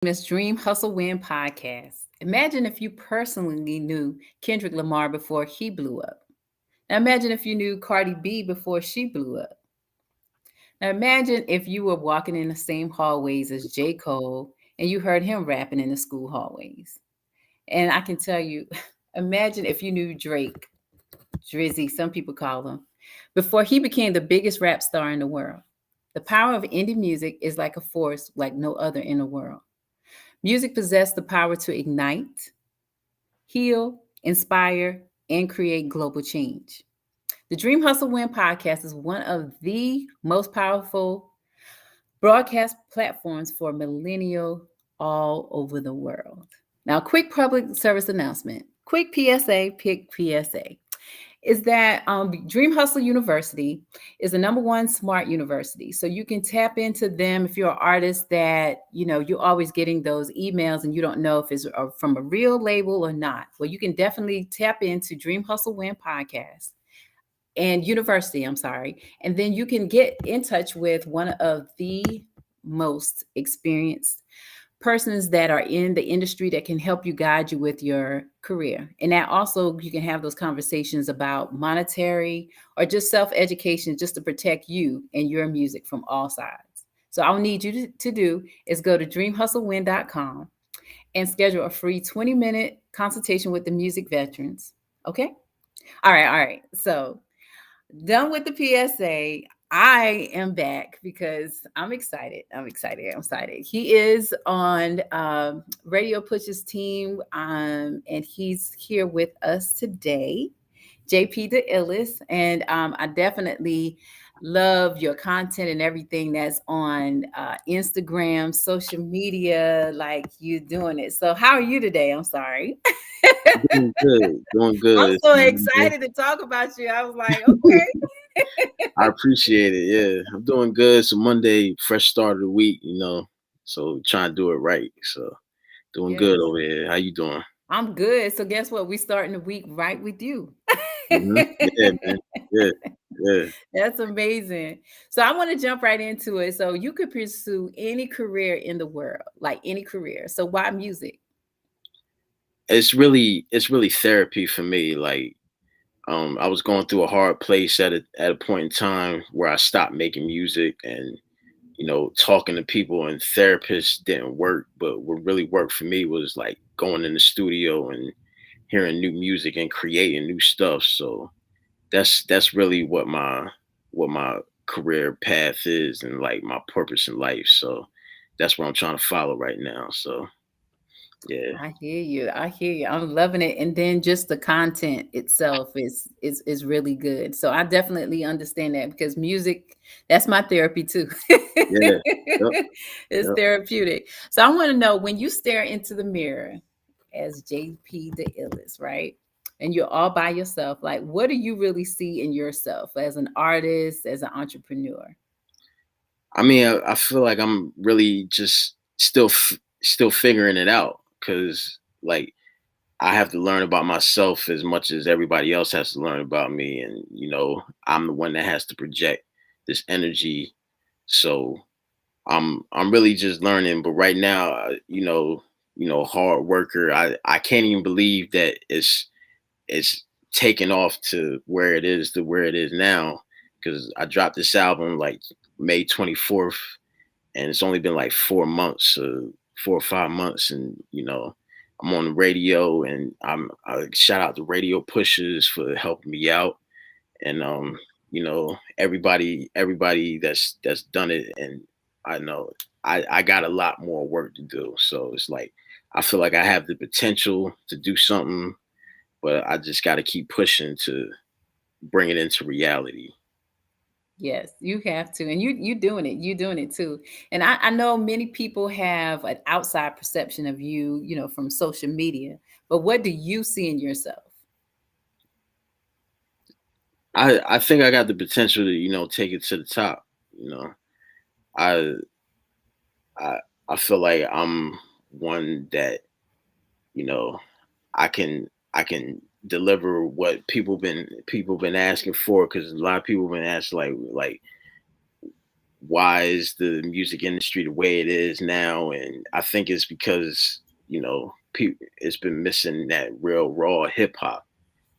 Miss Dream Hustle Win podcast. Imagine if you personally knew Kendrick Lamar before he blew up. Now imagine if you knew Cardi B before she blew up. Now imagine if you were walking in the same hallways as J. Cole and you heard him rapping in the school hallways. And I can tell you, imagine if you knew Drake, Drizzy, some people call him, before he became the biggest rap star in the world. The power of indie music is like a force like no other in the world. Music possesses the power to ignite, heal, inspire, and create global change. The Dream Hustle Win podcast is one of the most powerful broadcast platforms for millennial all over the world. Now, quick public service announcement. Quick PSA, pick PSA. Is that Dream Hustle University is the number one smart university. So you can tap into them if you're an artist that, you're always getting those emails and you don't know if it's from a real label or not. Well, you can definitely tap into Dream Hustle Win podcast and university, I'm sorry. And then you can get in touch with one of the most experienced persons that are in the industry that can help you guide you with your career. And that also you can have those conversations about monetary or just self-education just to protect you and your music from all sides. So all I need you to do is go to dreamhustlewin.com and schedule a free 20-minute consultation with the music veterans. Okay? All right. So done with the PSA. I am back because I'm excited. He is on Radio Push's team, and he's here with us today, JP the Illest. And I definitely love your content and everything that's on Instagram, social media, like you doing it. So, how are you today? I'm sorry. Doing good, doing I'm good. so excited to talk about you. I was like, okay. I appreciate it. Yeah, I'm doing good. It's a Monday, fresh start of the week, so trying to do it right. So doing good Yes. over here. How you doing? I'm good. So guess what? We starting the week right with you. Yeah, man. Yeah, yeah. That's amazing. So I want to jump right into it. So you could pursue any career in the world, like any career. So why music? It's really therapy for me. Like, I was going through a hard place at a point in time where I stopped making music and talking to people and therapists didn't work. But what really worked for me was like going in the studio and hearing new music and creating new stuff. So that's really what my career path is and like my purpose in life. So that's what I'm trying to follow right now. So yeah. I hear you. I hear you. I'm loving it. And then just the content itself is really good. So I definitely understand that because music, that's my therapy too. Yeah. Yep. It's Yep. therapeutic. So I want to know when you stare into the mirror as JP the Illest, right? And you're all by yourself, like what do you really see in yourself as an artist, as an entrepreneur? I mean, I feel like I'm really just still figuring it out because like I have to learn about myself as much as everybody else has to learn about me, and I'm the one that has to project this energy. So I'm really just learning. But right now, hard worker. I can't even believe that it's taken off to where it is now because I dropped this album like May 24th, and it's only been like 4 months, 4 or 5 months, and I'm on the radio, and I shout out the radio pushers for helping me out, and everybody that's done it, and I know I got a lot more work to do. So it's like I feel like I have the potential to do something, but I just got to keep pushing to bring it into reality. Yes, you have to. And you doing it. You doing it too. And I know many people have an outside perception of you, from social media. But what do you see in yourself? I think I got the potential to take it to the top. You know, I I I feel like I'm one that you know I can deliver what people been asking for because a lot of people been asking like why is the music industry the way it is now? And I think it's because, it's been missing that real raw hip hop.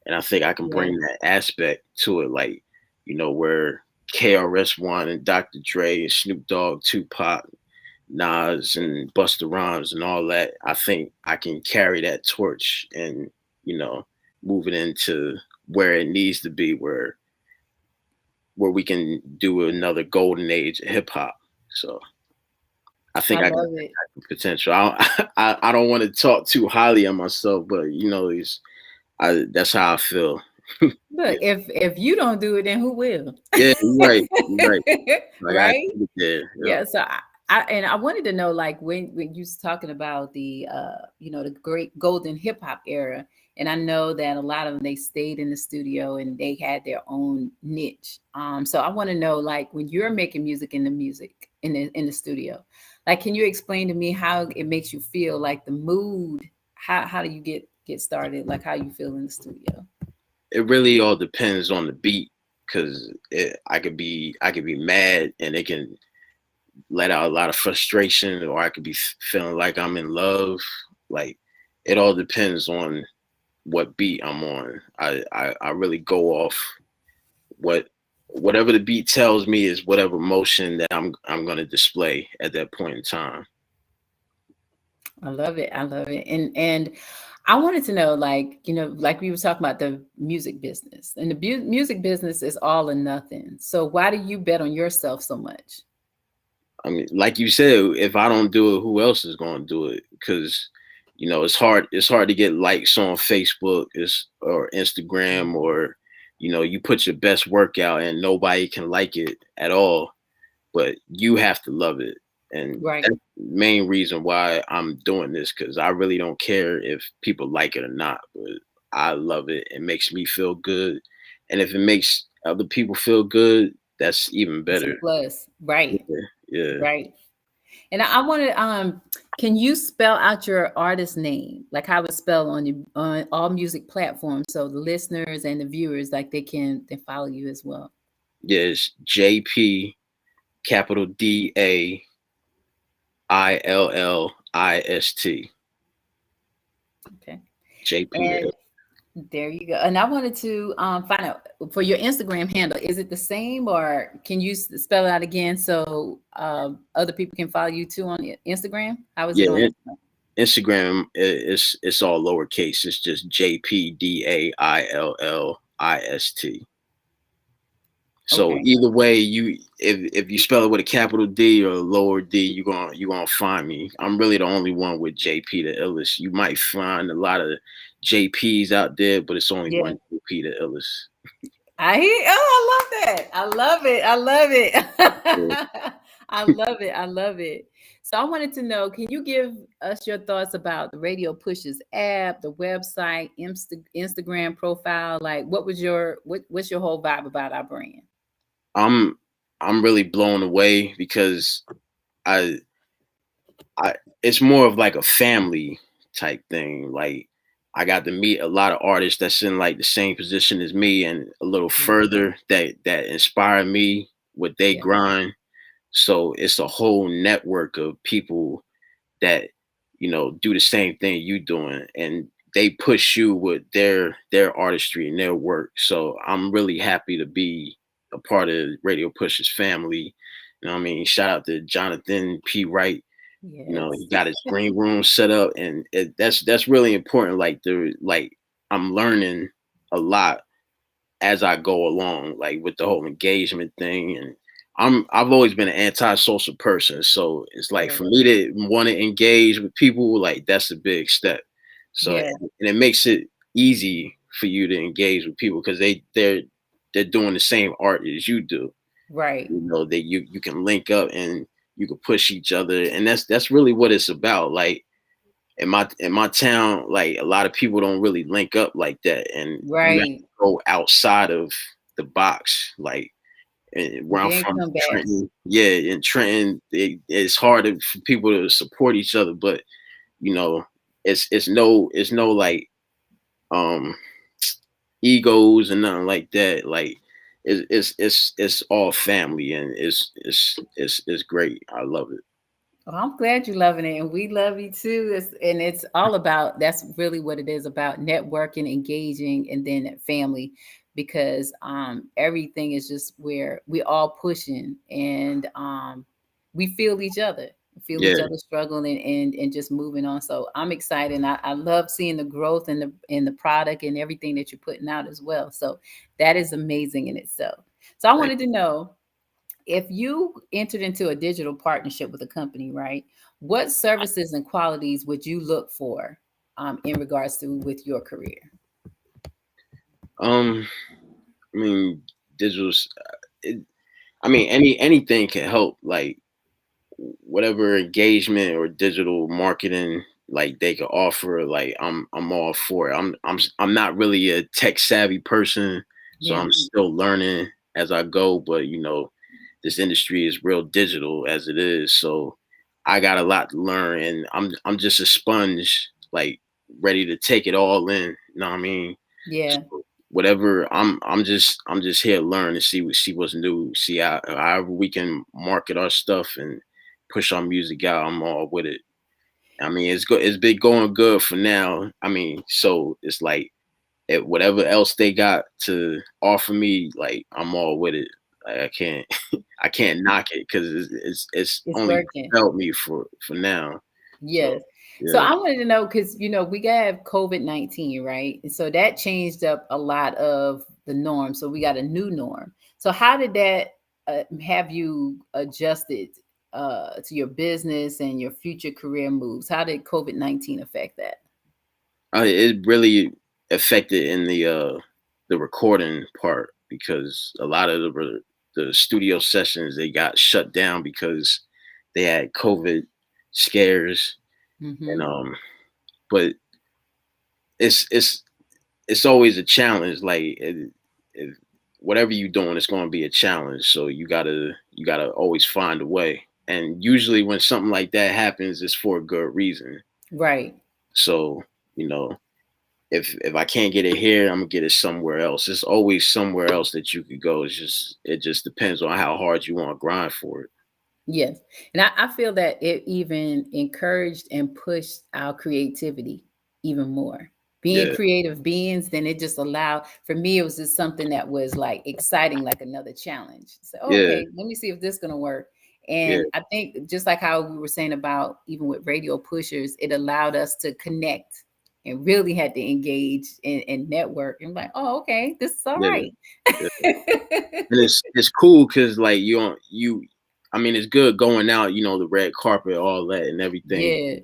And I think I can Yeah. bring that aspect to it, like, where KRS-One and Dr. Dre and Snoop Dogg, Tupac, Nas and Busta Rhymes and all that. I think I can carry that torch and, you know, move it into where it needs to be, where we can do another golden age of hip hop. So I think I I got love it. that type of potential. I don't want to talk too highly of myself, but that's how I feel. Look, Yeah, if you don't do it, then who will? yeah, you're right. You're right. Like I Right? get it there. Yeah. Yeah, so I wanted to know, like, when you was talking about the the great golden hip hop era, and I know that a lot of them, they stayed in the studio and they had their own niche. So I want to know, like, when you're making music in the studio, like, can you explain to me how it makes you feel, like the mood? How do you get started? Like, how you feel in the studio? It really all depends on the beat, because I could be mad and it can let out a lot of frustration, or I could be feeling like I'm in love. Like, it all depends on what beat I'm on. I really go off what whatever the beat tells me is whatever motion that I'm gonna display at that point in time. I love it. I love it. And I wanted to know, like, like we were talking about the music business, and the music business is all or nothing. So why do you bet on yourself so much? I mean, like you said, if I don't do it, who else is going to do it? Because it's hard. It's hard to get likes on Facebook, or Instagram, or you put your best workout and nobody can like it at all. But you have to love it, and Right. that's the main reason why I'm doing this. Because I really don't care if people like it or not, but I love it. It makes me feel good, and if it makes other people feel good, that's even It's a better. plus. Right. Yeah, yeah. Right. And I wanted, can you spell out your artist name, like how it's spelled on all music platforms, so the listeners and the viewers, like, they follow you as well? Yes, JP, capital DAILLIST. Okay. JP And the there you go. And I wanted to find out for your Instagram handle, is it the same, or can you spell it out again so other people can follow you too on Instagram? How is it on yeah, Instagram? Instagram it's all lowercase. It's just JPDAILLIST. So Okay. either way, if you spell it with a capital D or a lower D, you gonna find me. I'm really the only one with JP the illest. You might find a lot of JPs out there, but it's only Yeah. one JP the illest. I hear, oh, I love that. I love it. I love Yeah. it. I love it. I love it. So I wanted to know, can you give us your thoughts about the Radio Pushes app, the website, Instagram profile? Like, what's your whole vibe about our brand? I'm I'm really blown away because I I it's more of like a family type thing. Like, I got to meet a lot of artists that's in like the same position as me and a little Yeah. further, that inspire me with they Yeah. grind. So it's a whole network of people that do the same thing you doing, and they push you with their artistry and their work. So I'm really happy to be a part of Radio Push's family. I mean, shout out to Jonathan P. Wright. He Yes. got his green room set up, and that's really important. I'm learning a lot as I go along, like with the whole engagement thing. And I've always been an antisocial person, so it's like Yeah. for me to want to engage with people, like that's a big step. So, Yeah. and it makes it easy for you to engage with people because they're doing the same art as you do. Right. That you can link up and you can push each other, and that's really what it's about. Like, in my town, like a lot of people don't really link up like that, and you have Right. to go outside of the box. Like, where I'm Then from, come back. Trenton, yeah, in Trenton, it's hard for people to support each other, but you know, it's no like um egos and nothing like that. Like, it's all family, and it's great. I love it. Well, I'm glad you're loving it, and we love you too. And it's all about that's really what it is about networking, engaging, and then that family, because everything is just where we all pushing and we feel each other, feel each Yeah, other struggling and just moving on. So I'm excited. And I love seeing the growth in the product and everything that you're putting out as well. So that is amazing in itself. So I thank wanted to know if you entered into a digital partnership with a company, right? What services and qualities would you look for in regards to with your career? you. I mean, digital. It, I mean, anything can help. Like whatever engagement or digital marketing like they could offer, like I'm all for it. I'm not really a tech savvy person, so Yeah, I'm still learning as I go. But this industry is real digital as it is, so I got a lot to learn, and I'm just a sponge, like ready to take it all in. You know what I mean? yeah, So whatever, I'm just here to learn and see what's new. See how however we can market our stuff and push our music out. I'm all with it. I mean, it's good. It's been going good for now. I mean, so it's like whatever else they got to offer me, like I'm all with it. Like, I can't I can't knock it because it's it's only working. helped me for now. So Yes. So yeah. I wanted to know because we got COVID-19, right? And so that changed up a lot of the norm. So we got a new norm. So how did that have you adjusted to your business and your future career moves? How did COVID-19 affect that? It really affected in the recording part because a lot of the studio sessions they got shut down because they had COVID scares, and Mm-hmm. but it's it's it's always a challenge. Like whatever you're doing, it's going to be a challenge. So you gotta always find a way. And usually when something like that happens, it's for a good reason. Right. So you know if I can't get it here, I'm gonna get it somewhere else. There's always somewhere else that you could go. It just depends on how hard you want to grind for it. Yes. And I feel that it even encouraged and pushed our creativity even more. Being Yeah, creative beings, then it just allowed, for me, it was just something that was like exciting, like another challenge. So, yeah, okay, let me see if this is going to work. yeah, And I think just like how we were saying about even with radio pushers, it allowed us to connect and really had to engage and network and like, oh, okay, this is all yeah, right. yeah. And it's cool because like you don't you. I mean, it's good going out. The red carpet, all that, and everything. Yeah.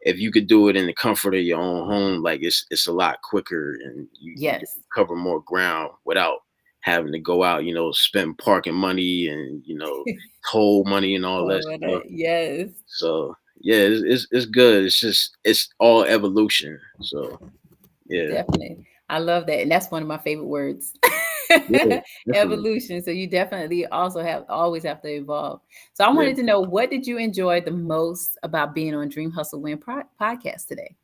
If you could do it in the comfort of your own home, like it's a lot quicker, and you can Yes. cover more ground without having to go out, spend parking money and toll money and all that Oh, stuff. yes. So yeah, it's good. It's just it's all evolution. So yeah, Definitely. I love that. And that's one of my favorite words. yeah, definitely. Evolution. So you definitely also have always have to evolve. So I Yeah. wanted to know, what did you enjoy the most about being on Dream Hustle Win podcast today?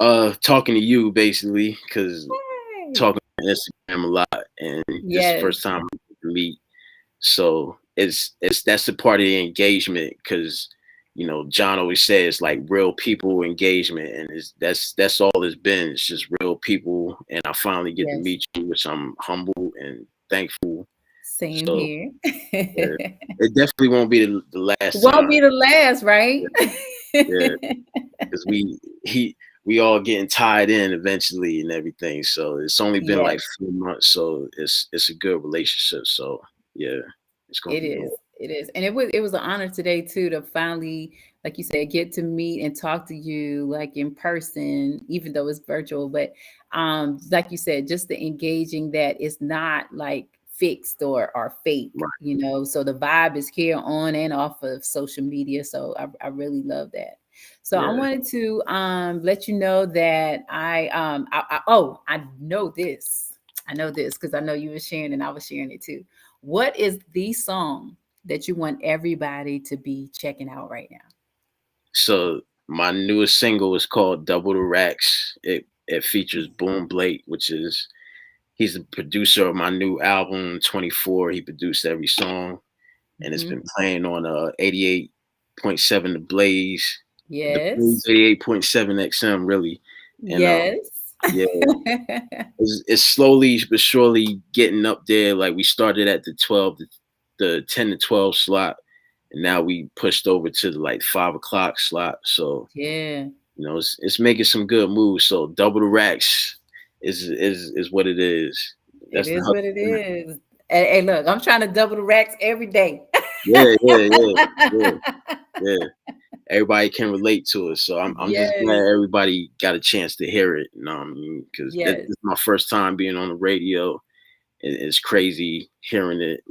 Talking to you basically because Hey. talking on Instagram a lot, and this is the Yes. first time we get to meet. So it's that's the part of the engagement because John always says like real people engagement, and that's all it's been. It's just real people, and I finally get to Yes. meet you, which I'm humble and thankful. Same So here. yeah, it definitely won't be the last Won't time. be the last, right? Yeah, yeah, because we all getting tied in eventually and everything. So it's only been like Yes. 4 months, so it's a good relationship. So yeah, it's gonna It be is. good. It is. And it was an honor today too to finally, like you said, get to meet and talk to you like in person, even though it's virtual. But like you said, just the engaging that is not like fixed or fake, Right. So the vibe is here on and off of social media. So I really love that. So I Yeah. wanted to let you know that I know this. I know this because I know you were sharing and I was sharing it too. What is the song that you want everybody to be checking out right now? So my newest single is called "Double the Racks." It features Boom Blake, which is he's the producer of my new album 24. He produced every song, and it's Hmm. been playing on 88.7 The Blaze, the Blaze Yes. 88.7 XM really, and Yes. yeah, it's slowly but surely getting up there. Like we started at the 12, the 10 to 12 slot, and now we pushed over to the like 5 o'clock slot. So Yeah. it's making some good moves. So double the racks is what it is. It That's the is hustle. what it is. Hey, look, I'm trying to double the racks every day. Yeah, yeah, yeah, yeah, yeah. Everybody can relate to it. So I'm just glad Yes. everybody got a chance to hear it. You know what I mean? Because this Yes. is my first time being on the radio. It's crazy hearing it.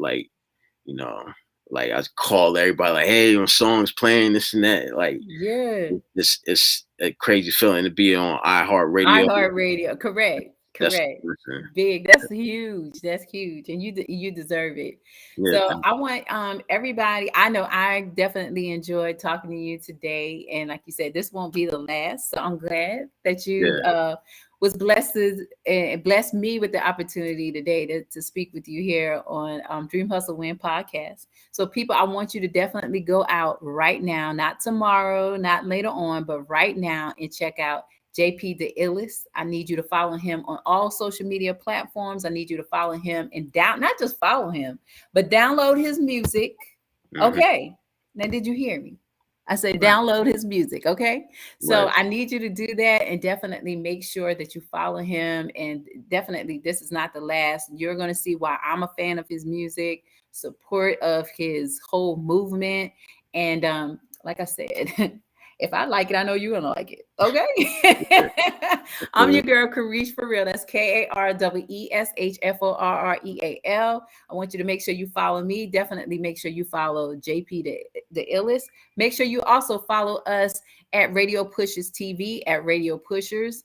You know, like I call everybody like, "Hey, your song's playing this and that." Like Yeah. it's a crazy feeling to be on iHeartRadio. iHeartRadio. Correct. That's Correct. listen, Big. That's huge. That's huge. And you deserve it. yeah, So I want everybody, I know I definitely enjoyed talking to you today. And like you said, this won't be the last. So I'm glad that you yeah, was blessed to, and blessed me with the opportunity today to speak with you here on Dream Hustle Win podcast. So people, I want you to definitely go out right now, not tomorrow, not later on, but right now, and check out JP the Illest. I need you to follow him on all social media platforms. I need you to follow him and not just follow him, but download his music. hmm, Okay. Now, did you hear me? I said right, download his music. Okay. So right, I need you to do that and definitely make sure that you follow him. And definitely, this is not the last. You're going to see why I'm a fan of his music, support of his whole movement. And like I said, if I like it, I know you're gonna like it. yeah, Okay. I'm your definitely, girl, Karish for real. That's KAREESHFORREAL. I want you to make sure you follow me. Definitely make sure you follow JP the Illest. Make sure you also follow us at Radio Pushers TV at Radio Pushers.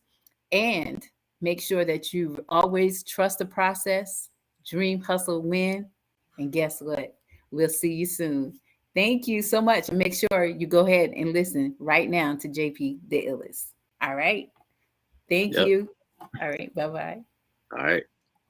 And make sure that you always trust the process, dream, hustle, win. And guess what? We'll see you soon. Thank you so much. And make sure you go ahead and listen right now to JP the Illest. All right. Thank yep, you. All right. Bye bye. all right.